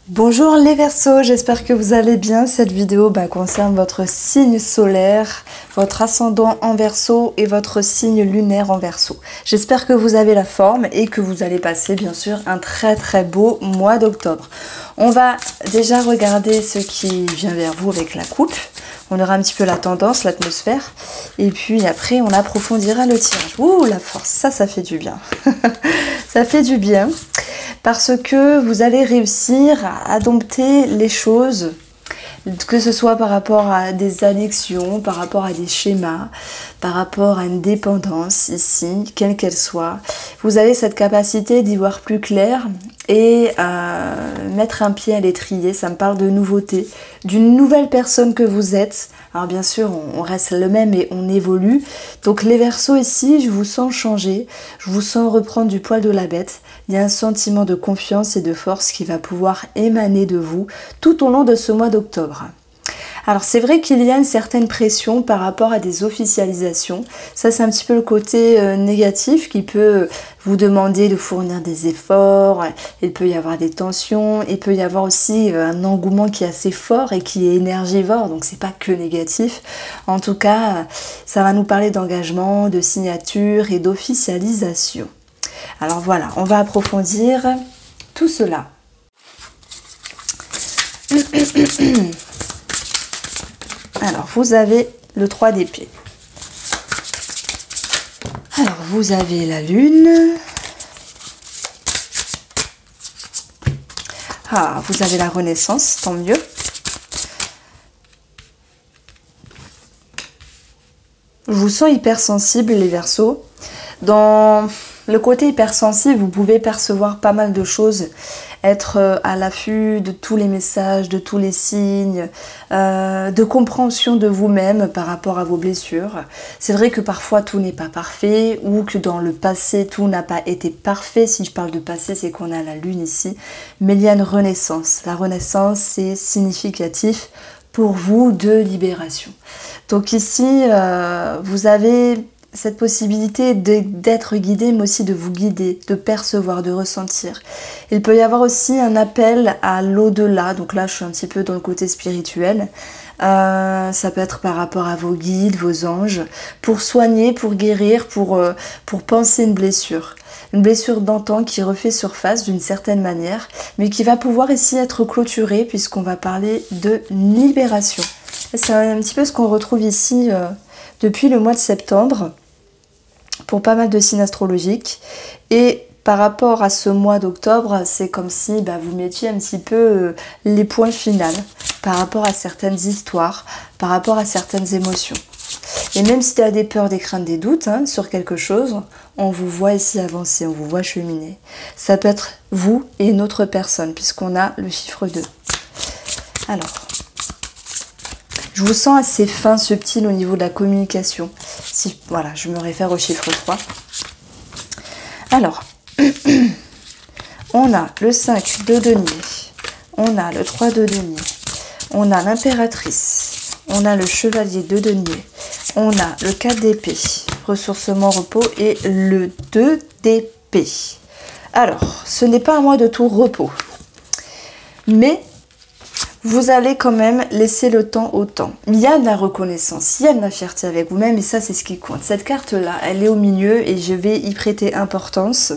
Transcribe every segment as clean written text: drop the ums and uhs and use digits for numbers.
Bonjour les Verseaux, j'espère que vous allez bien. Cette vidéo concerne votre signe solaire, votre ascendant en Verseau et votre signe lunaire en Verseau. J'espère que vous avez la forme et que vous allez passer bien sûr un très beau mois d'octobre. On va déjà regarder ce qui vient vers vous avec la coupe. On aura un petit peu la tendance, l'atmosphère. Et puis après, on approfondira le tirage. Ouh, la force, ça fait du bien. Ça fait du bien. Parce que vous allez réussir à dompter les choses, que ce soit par rapport à des addictions, par rapport à des schémas, par rapport à une dépendance ici, quelle qu'elle soit. Vous avez cette capacité d'y voir plus clair et mettre un pied à l'étrier. Ça me parle de nouveauté, d'une nouvelle personne que vous êtes. Alors bien sûr, on reste le même et on évolue. Donc les Verseaux ici, je vous sens changer, je vous sens reprendre du poil de la bête. Il y a un sentiment de confiance et de force qui va pouvoir émaner de vous tout au long de ce mois d'octobre. Alors c'est vrai qu'il y a une certaine pression par rapport à des officialisations. Ça c'est un petit peu le côté négatif qui peut vous demander de fournir des efforts. Il peut y avoir des tensions. Il peut y avoir aussi un engouement qui est assez fort et qui est énergivore. Donc c'est pas que négatif. En tout cas, ça va nous parler d'engagement, de signature et d'officialisation. Alors voilà, on va approfondir tout cela. Alors, vous avez le 3 d'épée. Alors, vous avez la lune. Ah, vous avez la renaissance, tant mieux. Je vous sens hypersensible, les Verseaux. Dans le côté hypersensible, vous pouvez percevoir pas mal de choses, être à l'affût de tous les messages, de tous les signes, de compréhension de vous-même par rapport à vos blessures. C'est vrai que parfois tout n'est pas parfait ou que dans le passé tout n'a pas été parfait. Si je parle de passé, c'est qu'on a la lune ici, mais il y a une renaissance. La renaissance, c'est significatif pour vous de libération. Donc ici, vous avez cette possibilité d'être guidé, mais aussi de vous guider, de percevoir, de ressentir. Il peut y avoir aussi un appel à l'au-delà, donc là je suis un petit peu dans le côté spirituel. Ça peut être par rapport à vos guides, vos anges, pour soigner, pour guérir, pour penser une blessure. Une blessure d'antan qui refait surface d'une certaine manière, mais qui va pouvoir ici être clôturée puisqu'on va parler de libération. C'est un petit peu ce qu'on retrouve ici depuis le mois de septembre pour pas mal de signes astrologiques. Et par rapport à ce mois d'octobre, c'est comme si vous mettiez un petit peu les points finaux par rapport à certaines histoires, par rapport à certaines émotions. Et même si tu as des peurs, des craintes, des doutes sur quelque chose, on vous voit ici avancer, on vous voit cheminer. Ça peut être vous et une autre personne, puisqu'on a le chiffre 2. Alors, je vous sens assez fin, subtil au niveau de la communication. Si, voilà, je me réfère au chiffre 3. Alors, on a le 5 de denier, on a le 3 de denier, on a l'impératrice, on a le chevalier de denier, on a le 4 d'épée, ressourcement, repos et le 2 d'épée. Alors, ce n'est pas un mois de tout repos, mais vous allez quand même laisser le temps au temps. Il y a de la reconnaissance, il y a de la fierté avec vous-même et ça c'est ce qui compte. Cette carte-là, elle est au milieu et je vais y prêter importance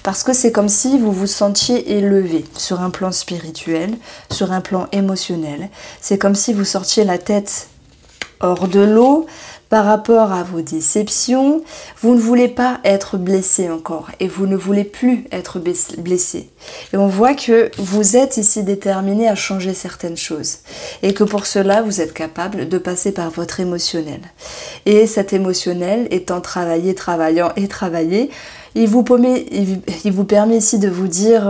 parce que c'est comme si vous vous sentiez élevé sur un plan spirituel, sur un plan émotionnel. C'est comme si vous sortiez la tête hors de l'eau par rapport à vos déceptions. Vous ne voulez pas être blessé encore et vous ne voulez plus être blessé. Et on voit que vous êtes ici déterminé à changer certaines choses et que pour cela vous êtes capable de passer par votre émotionnel. Et cet émotionnel étant travaillé, travaillant et travaillé, il vous permet ici de vous dire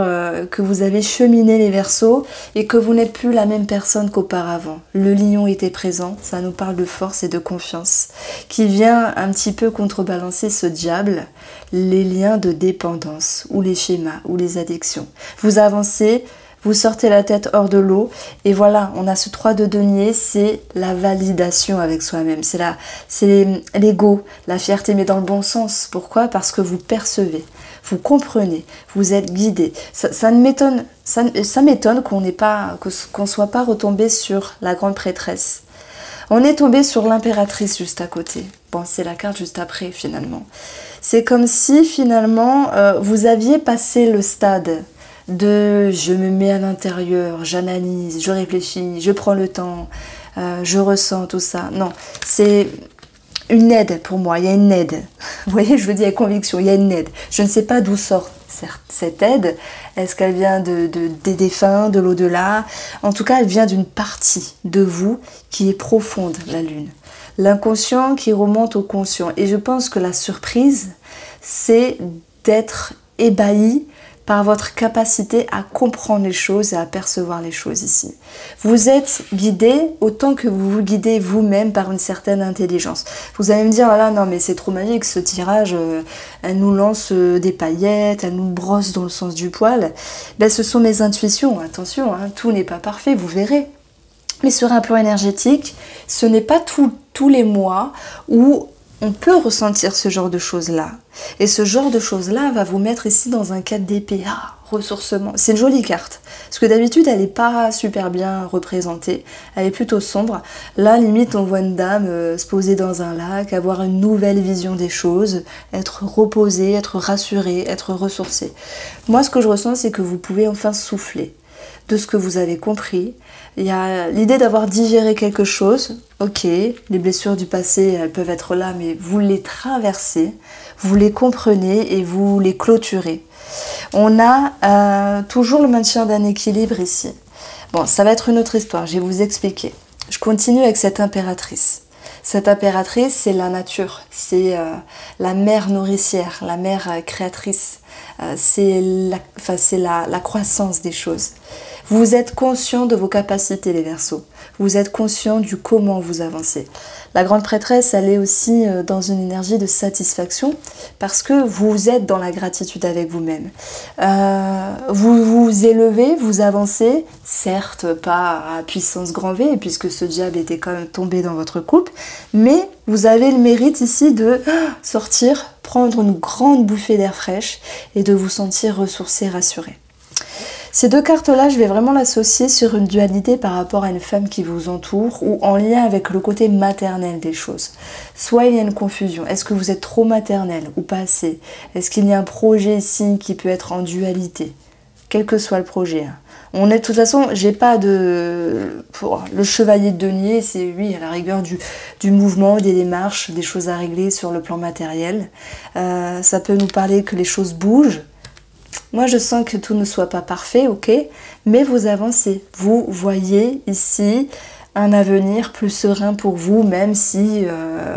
que vous avez cheminé les Verseaux et que vous n'êtes plus la même personne qu'auparavant. Le lion était présent, ça nous parle de force et de confiance, qui vient un petit peu contrebalancer ce diable, les liens de dépendance, ou les schémas, ou les addictions. Vous avancez, vous sortez la tête hors de l'eau et voilà, on a ce 3 de denier, c'est la validation avec soi-même, c'est l'ego, la fierté mais dans le bon sens. Pourquoi? Parce que vous percevez. vous comprenez, vous êtes guidé. Ça m'étonne qu'on soit pas retombé sur la grande prêtresse. On est tombé sur l'impératrice juste à côté. Bon, c'est la carte juste après finalement. C'est comme si finalement vous aviez passé le stade de je me mets à l'intérieur, j'analyse, je réfléchis, je prends le temps, je ressens tout ça. Non, c'est une aide pour moi, il y a une aide. Vous voyez, je le dis avec conviction, il y a une aide. Je ne sais pas d'où sort cette aide. Est-ce qu'elle vient des défunts, de l'au-delà? En tout cas, elle vient d'une partie de vous qui est profonde, la lune. L'inconscient qui remonte au conscient. Et je pense que la surprise, c'est d'être ébahi par votre capacité à comprendre les choses et à percevoir les choses ici. Vous êtes guidé autant que vous vous guidez vous-même par une certaine intelligence. Vous allez me dire, ah là, non mais c'est trop magique ce tirage, elle nous lance des paillettes, elle nous brosse dans le sens du poil. Ben, ce sont mes intuitions, attention, hein, tout n'est pas parfait, vous verrez. Mais sur un plan énergétique, ce n'est pas tous les mois où on peut ressentir ce genre de choses-là. Et ce genre de choses-là va vous mettre ici dans un cadre d'épée. Ah, ressourcement. C'est une jolie carte. Parce que d'habitude, elle n'est pas super bien représentée. Elle est plutôt sombre. Là, limite, on voit une dame se poser dans un lac, avoir une nouvelle vision des choses, être reposée, être rassurée, être ressourcée. Moi, ce que je ressens, c'est que vous pouvez enfin souffler de ce que vous avez compris. Il y a l'idée d'avoir digéré quelque chose. Ok, les blessures du passé, elles peuvent être là, mais vous les traversez, vous les comprenez et vous les clôturez. On a toujours le maintien d'un équilibre ici. Bon, ça va être une autre histoire, je vais vous expliquer. Je continue avec cette impératrice. Cette impératrice, c'est la nature, c'est la mère nourricière, la mère créatrice, c'est la croissance des choses. Vous êtes conscient de vos capacités, les Verseaux. Vous êtes conscient du comment vous avancez. La grande prêtresse, elle est aussi dans une énergie de satisfaction parce que vous êtes dans la gratitude avec vous-même. Vous vous élevez, vous avancez, certes pas à puissance grand V, puisque ce diable était quand même tombé dans votre coupe, mais vous avez le mérite ici de sortir, prendre une grande bouffée d'air fraîche et de vous sentir ressourcé, rassuré. Ces deux cartes-là, je vais vraiment l'associer sur une dualité par rapport à une femme qui vous entoure ou en lien avec le côté maternel des choses. Soit il y a une confusion. Est-ce que vous êtes trop maternel ou pas assez? Est-ce qu'il y a un projet ici qui peut être en dualité? Quel que soit le projet. Hein. On est de toute façon, j'ai pas de... Pour le chevalier de denier, c'est oui, à la rigueur du mouvement, des démarches, des choses à régler sur le plan matériel. Ça peut nous parler que les choses bougent. Moi, je sens que tout ne soit pas parfait, ok, mais vous avancez. Vous voyez ici un avenir plus serein pour vous, même si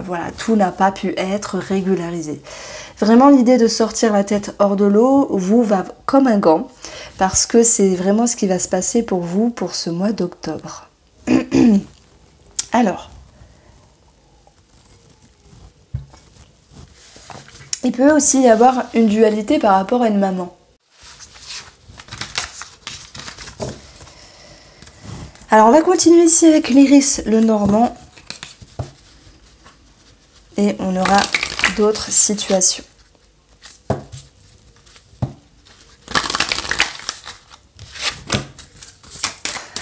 voilà, tout n'a pas pu être régularisé. Vraiment, l'idée de sortir la tête hors de l'eau vous va comme un gant, parce que c'est vraiment ce qui va se passer pour vous pour ce mois d'octobre. Alors, il peut aussi y avoir une dualité par rapport à une maman. Alors on va continuer ici avec l'Iris le Normand et on aura d'autres situations.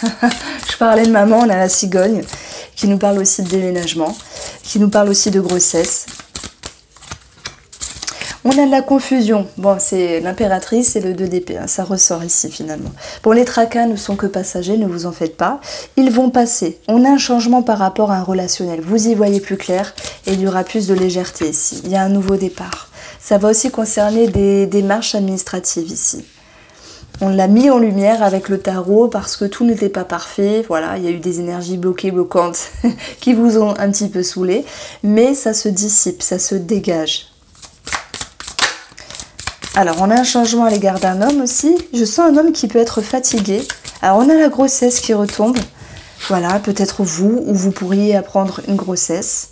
Je parlais de maman, on a la cigogne qui nous parle aussi de déménagement, qui nous parle aussi de grossesse. On a de la confusion. Bon, c'est l'impératrice et le 2 d'épée. Hein, ça ressort ici finalement. Bon, les tracas ne sont que passagers, ne vous en faites pas. Ils vont passer. On a un changement par rapport à un relationnel. Vous y voyez plus clair et il y aura plus de légèreté ici. Il y a un nouveau départ. Ça va aussi concerner des démarches administratives ici. On l'a mis en lumière avec le tarot parce que tout n'était pas parfait. Voilà, il y a eu des énergies bloquées, bloquantes qui vous ont un petit peu saoulé. Mais ça se dissipe, ça se dégage. Alors, on a un changement à l'égard d'un homme aussi. Je sens un homme qui peut être fatigué. Alors, on a la grossesse qui retombe. Voilà, peut-être vous, ou vous pourriez apprendre une grossesse.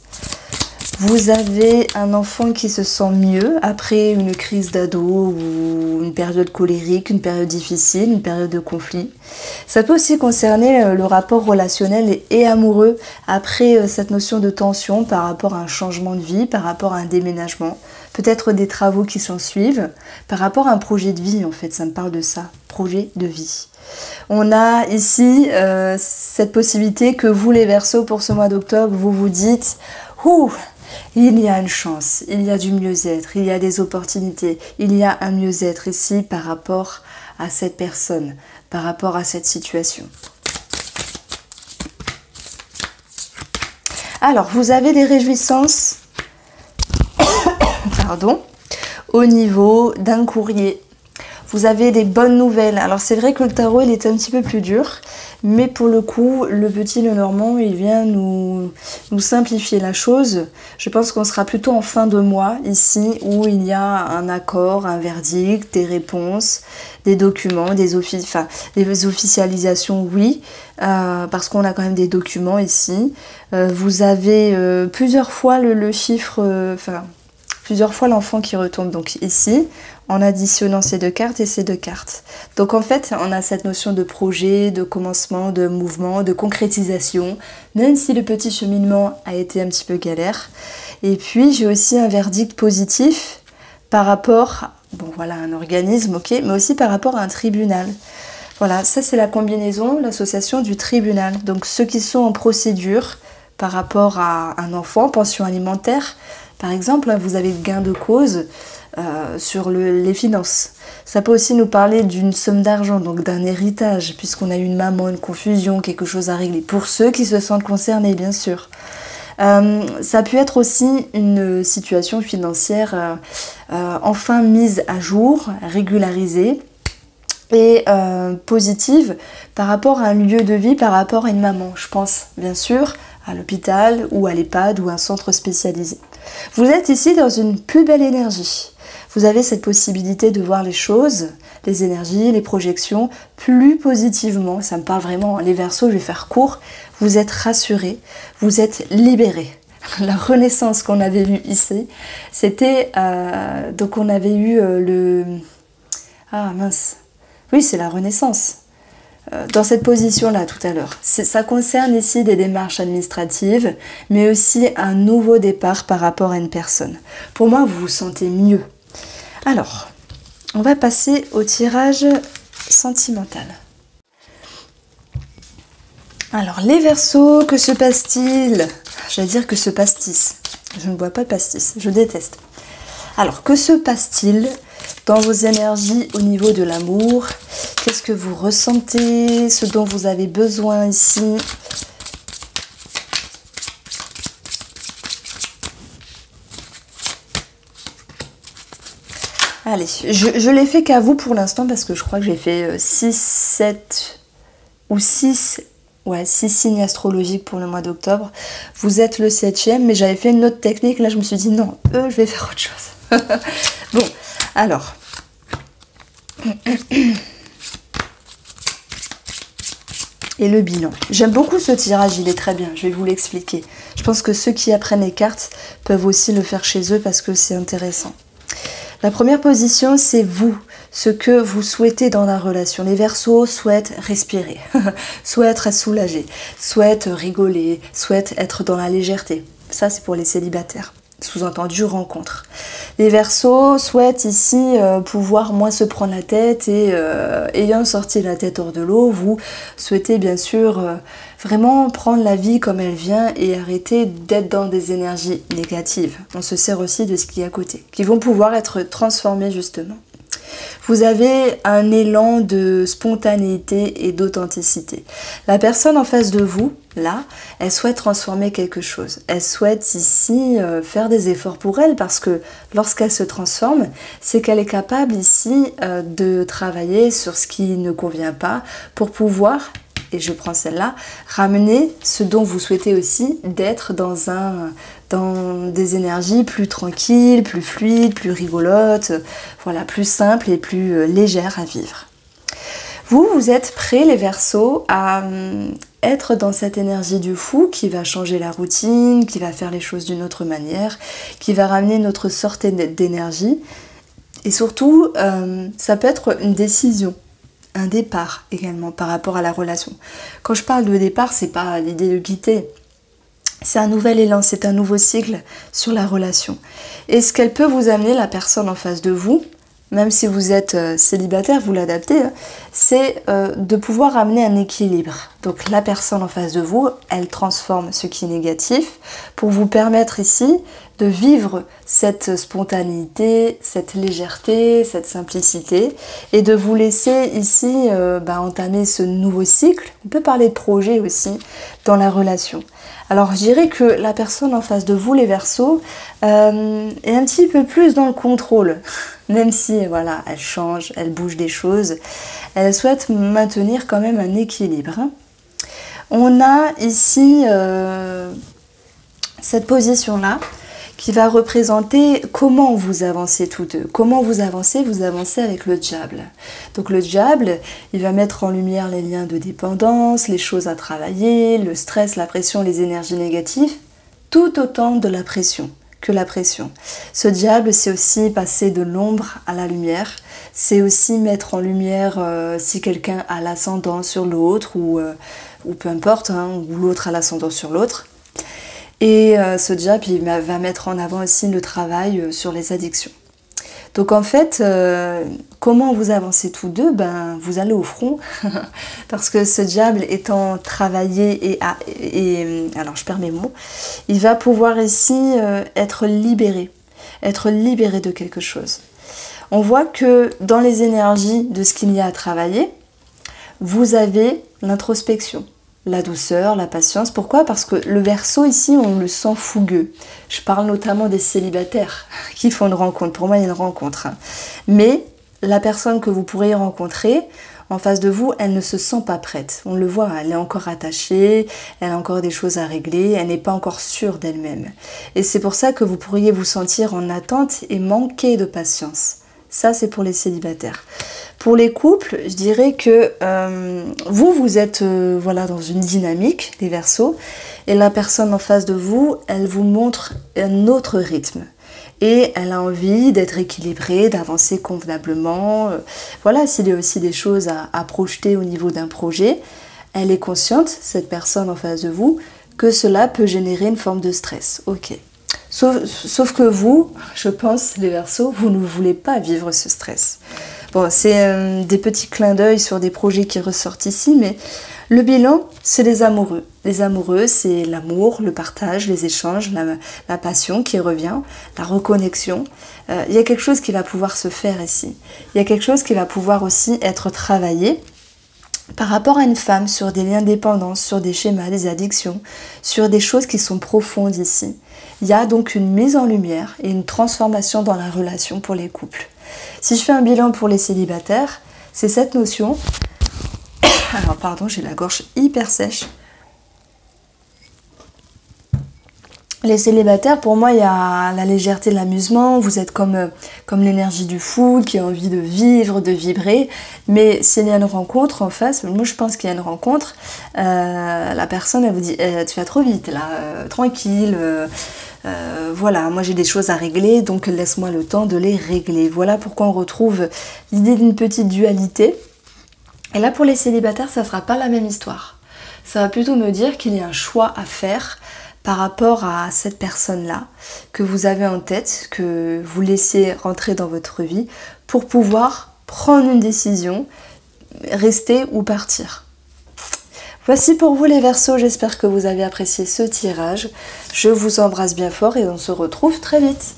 Vous avez un enfant qui se sent mieux après une crise d'ado ou une période colérique, une période difficile, une période de conflit. Ça peut aussi concerner le rapport relationnel et amoureux après cette notion de tension par rapport à un changement de vie, par rapport à un déménagement. peut-être des travaux qui s'en suivent, par rapport à un projet de vie en fait, ça me parle de ça, projet de vie. On a ici cette possibilité que vous les Verseaux pour ce mois d'octobre, vous vous dites « Ouh, il y a une chance, il y a du mieux-être, il y a des opportunités, il y a un mieux-être ici par rapport à cette personne, par rapport à cette situation. » Alors, vous avez des réjouissances pardon, au niveau d'un courrier. Vous avez des bonnes nouvelles. Alors c'est vrai que le tarot il est un petit peu plus dur, mais pour le coup le petit Lenormand il vient nous simplifier la chose. Je pense qu'on sera plutôt en fin de mois ici où il y a un accord, un verdict, des réponses, des documents, des officialisations, oui, parce qu'on a quand même des documents ici. Vous avez plusieurs fois le chiffre, plusieurs fois l'enfant qui retombe donc ici, en additionnant ces deux cartes et ces deux cartes. Donc en fait, on a cette notion de projet, de commencement, de mouvement, de concrétisation, même si le petit cheminement a été un petit peu galère. Et puis j'ai aussi un verdict positif par rapport, bon voilà, un organisme, ok, mais aussi par rapport à un tribunal. Voilà, ça c'est la combinaison, l'association du tribunal. Donc ceux qui sont en procédure par rapport à un enfant, pension alimentaire, par exemple, vous avez gain de cause sur les finances. Ça peut aussi nous parler d'une somme d'argent, donc d'un héritage, puisqu'on a eu une maman, une confusion, quelque chose à régler. Pour ceux qui se sentent concernés, bien sûr. Ça peut être aussi une situation financière enfin mise à jour, régularisée et positive par rapport à un lieu de vie, par rapport à une maman. Je pense bien sûr à l'hôpital ou à l'EHPAD ou un centre spécialisé. Vous êtes ici dans une plus belle énergie. Vous avez cette possibilité de voir les choses, les énergies, les projections plus positivement. Ça me parle vraiment, les Verseaux, je vais faire court. Vous êtes rassurés, vous êtes libérés. La renaissance qu'on avait vue ici, c'était... donc on avait eu le... Ah mince. Oui, c'est la renaissance. Dans cette position-là tout à l'heure. Ça concerne ici des démarches administratives, mais aussi un nouveau départ par rapport à une personne. Pour moi, vous vous sentez mieux. Alors, on va passer au tirage sentimental. Alors, les Verseaux, que se passe-t-il? J'allais dire que se passe-t-il. Je ne bois pas de pastis, je déteste. Alors, que se passe-t-il dans vos énergies au niveau de l'amour? Qu'est-ce que vous ressentez? Ce dont vous avez besoin ici? Allez, je l'ai fait qu'à vous pour l'instant parce que je crois que j'ai fait 6, 7 ou 6... Ouais, 6 signes astrologiques pour le mois d'octobre. Vous êtes le 7e, mais j'avais fait une autre technique. Là, je me suis dit non, je vais faire autre chose. Bon, alors... Et le bilan. J'aime beaucoup ce tirage, il est très bien, je vais vous l'expliquer. Je pense que ceux qui apprennent les cartes peuvent aussi le faire chez eux parce que c'est intéressant. La première position, c'est vous, ce que vous souhaitez dans la relation. Les Verseaux souhaitent respirer, souhaitent être soulagés, souhaitent rigoler, souhaitent être dans la légèreté. Ça, c'est pour les célibataires. Sous-entendu rencontre. Les Verseaux souhaitent ici pouvoir moins se prendre la tête et ayant sorti la tête hors de l'eau, vous souhaitez bien sûr vraiment prendre la vie comme elle vient et arrêter d'être dans des énergies négatives. On se sert aussi de ce qui est à côté, qui vont pouvoir être transformées justement. Vous avez un élan de spontanéité et d'authenticité. La personne en face de vous, là, elle souhaite transformer quelque chose. Elle souhaite ici faire des efforts pour elle parce que lorsqu'elle se transforme, c'est qu'elle est capable ici de travailler sur ce qui ne convient pas pour pouvoir, et je prends celle-là, ramener ce dont vous souhaitez aussi d'être dans des énergies plus tranquilles, plus fluides, plus rigolotes, voilà, plus simples et plus légères à vivre. Vous êtes prêts, les Verseaux, à être dans cette énergie du fou qui va changer la routine, qui va faire les choses d'une autre manière, qui va ramener notre sortie d'énergie. Et surtout, ça peut être une décision, un départ également par rapport à la relation. Quand je parle de départ, c'est pas l'idée de quitter. C'est un nouvel élan, c'est un nouveau cycle sur la relation. Et ce qu'elle peut vous amener, la personne en face de vous, même si vous êtes célibataire, vous l'adaptez, hein, c'est de pouvoir amener un équilibre. Donc la personne en face de vous, elle transforme ce qui est négatif pour vous permettre ici de vivre cette spontanéité, cette légèreté, cette simplicité et de vous laisser ici entamer ce nouveau cycle. On peut parler de projet aussi dans la relation. Alors je dirais que la personne en face de vous, les Verseaux, est un petit peu plus dans le contrôle. Même si voilà, elle change, elle bouge des choses, elle souhaite maintenir quand même un équilibre. On a ici cette position-là qui va représenter comment vous avancez tous deux. Comment vous avancez avec le diable. Donc le diable, il va mettre en lumière les liens de dépendance, les choses à travailler, le stress, la pression, les énergies négatives, tout autant de la pression que la pression. Ce diable, c'est aussi passer de l'ombre à la lumière, c'est aussi mettre en lumière si quelqu'un a l'ascendant sur l'autre ou peu importe, hein, ou l'autre a l'ascendant sur l'autre. Et ce diable, il va mettre en avant aussi le travail sur les addictions. Donc en fait, comment vous avancez tous deux? Ben, vous allez au front, parce que ce diable étant travaillé alors je perds mes mots, il va pouvoir ici être libéré de quelque chose. On voit que dans les énergies de ce qu'il y a à travailler, vous avez l'introspection, la douceur, la patience. Pourquoi? Parce que le Verseau ici, on le sent fougueux. Je parle notamment des célibataires qui font une rencontre. Pour moi, il y a une rencontre. Mais la personne que vous pourriez rencontrer en face de vous, elle ne se sent pas prête. On le voit, elle est encore attachée, elle a encore des choses à régler, elle n'est pas encore sûre d'elle-même. Et c'est pour ça que vous pourriez vous sentir en attente et manquer de patience. Ça, c'est pour les célibataires. Pour les couples, je dirais que vous êtes voilà, dans une dynamique, les Verseaux, et la personne en face de vous, elle vous montre un autre rythme. Et elle a envie d'être équilibrée, d'avancer convenablement. Voilà, s'il y a aussi des choses à projeter au niveau d'un projet, elle est consciente, cette personne en face de vous, que cela peut générer une forme de stress. Ok. Sauf que vous, je pense, les Verseaux, vous ne voulez pas vivre ce stress. Bon, c'est des petits clins d'œil sur des projets qui ressortent ici, mais le bilan, c'est les amoureux. Les amoureux, c'est l'amour, le partage, les échanges, la passion qui revient, la reconnexion. Il y a quelque chose qui va pouvoir se faire ici. Il y a quelque chose qui va pouvoir aussi être travaillé par rapport à une femme sur des liens de dépendance, sur des schémas, des addictions, sur des choses qui sont profondes ici. Il y a donc une mise en lumière et une transformation dans la relation pour les couples. Si je fais un bilan pour les célibataires, c'est cette notion. Alors pardon, j'ai la gorge hyper sèche. Les célibataires, pour moi, il y a la légèreté de l'amusement. Vous êtes comme l'énergie du fou qui a envie de vivre, de vibrer. Mais s'il y a une rencontre en face, moi je pense qu'il y a une rencontre, la personne, elle vous dit tu vas trop vite là, tranquille. Voilà, moi j'ai des choses à régler, donc laisse-moi le temps de les régler. Voilà pourquoi on retrouve l'idée d'une petite dualité. Et là, pour les célibataires, ça ne sera pas la même histoire. Ça va plutôt me dire qu'il y a un choix à faire par rapport à cette personne-là que vous avez en tête, que vous laissez rentrer dans votre vie pour pouvoir prendre une décision, rester ou partir. Voici pour vous les Verseaux, j'espère que vous avez apprécié ce tirage. Je vous embrasse bien fort et on se retrouve très vite.